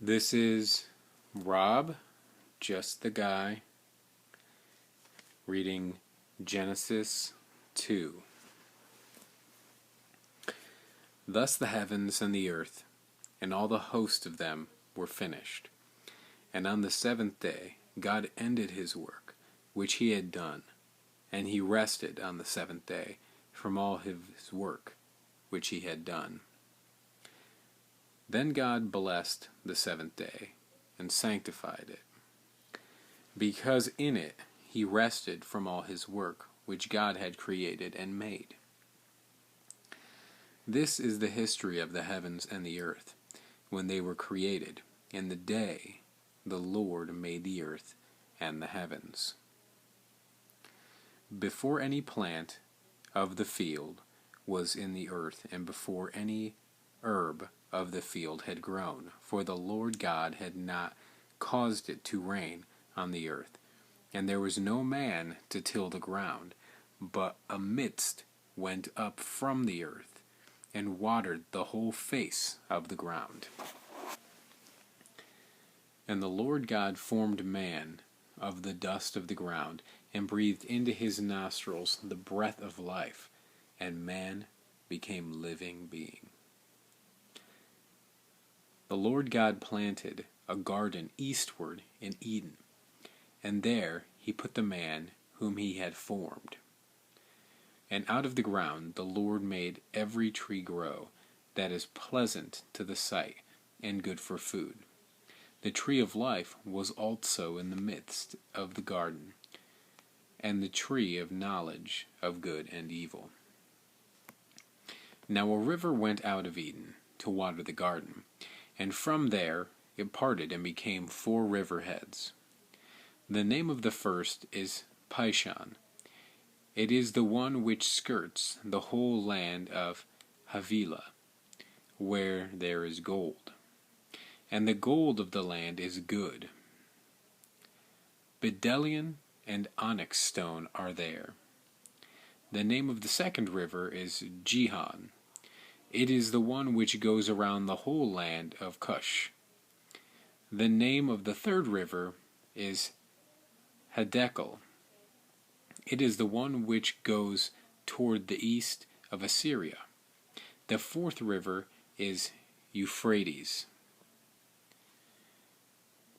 This is Rob, just the guy, reading Genesis 2. Thus the heavens and the earth, and all the host of them, were finished. And on the seventh day God ended his work, which he had done, and he rested on the seventh day from all his work, which he had done. Then God blessed the seventh day, and sanctified it, because in it he rested from all his work which God had created and made. This is the history of the heavens and the earth, when they were created, in the day the Lord made the earth and the heavens. Before any plant of the field was in the earth, and before any herb of the field had grown, for the Lord God had not caused it to rain on the earth, and there was no man to till the ground, but a mist went up from the earth, and watered the whole face of the ground. And the Lord God formed man of the dust of the ground, and breathed into his nostrils the breath of life, and man became living being. The Lord God planted a garden eastward in Eden, and there he put the man whom he had formed. And out of the ground the Lord made every tree grow that is pleasant to the sight and good for food. The tree of life was also in the midst of the garden, and the tree of knowledge of good and evil. Now a river went out of Eden to water the garden, and from there it parted and became 4 river heads. The name of the first is Pishon. It is the one which skirts the whole land of Havilah, where there is gold. And the gold of the land is good. Bdellium and onyx stone are there. The name of the second river is Gihon. It is the one which goes around the whole land of Cush. The name of the third river is Hiddekel. It is the one which goes toward the east of Assyria. The fourth river is Euphrates.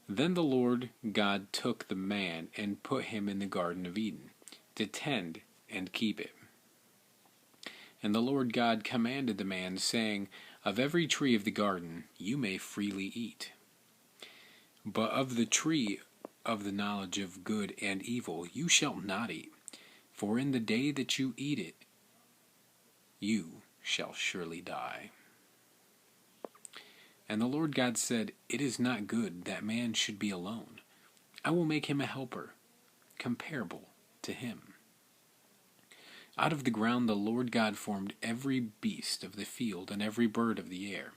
Then the Lord God took the man and put him in the Garden of Eden, to tend and keep it. And the Lord God commanded the man, saying, Of every tree of the garden you may freely eat, but of the tree of the knowledge of good and evil you shall not eat, for in the day that you eat it, you shall surely die. And the Lord God said, It is not good that man should be alone. I will make him a helper, comparable to him. Out of the ground the Lord God formed every beast of the field and every bird of the air,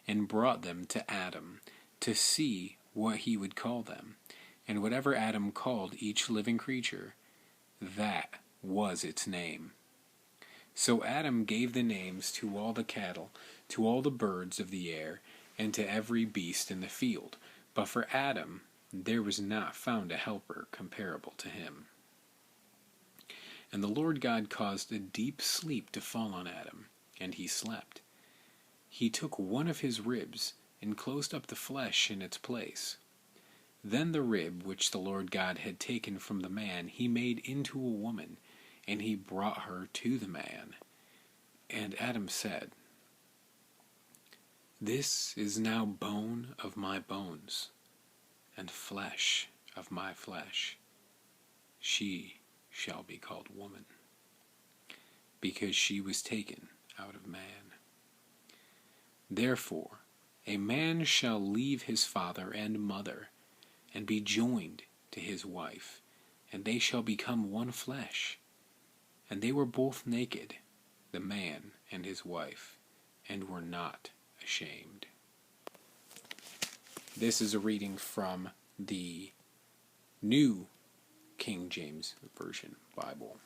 and brought them to Adam, to see what he would call them. And whatever Adam called each living creature, that was its name. So Adam gave the names to all the cattle, to all the birds of the air, and to every beast in the field. But for Adam there was not found a helper comparable to him. And the Lord God caused a deep sleep to fall on Adam, and he slept. He took one of his ribs, and closed up the flesh in its place. Then the rib which the Lord God had taken from the man he made into a woman, and he brought her to the man. And Adam said, This is now bone of my bones, and flesh of my flesh. She shall be called woman, because she was taken out of man. Therefore a man shall leave his father and mother, and be joined to his wife, and they shall become one flesh. And they were both naked, the man and his wife, and were not ashamed. This is a reading from the New King James Version Bible.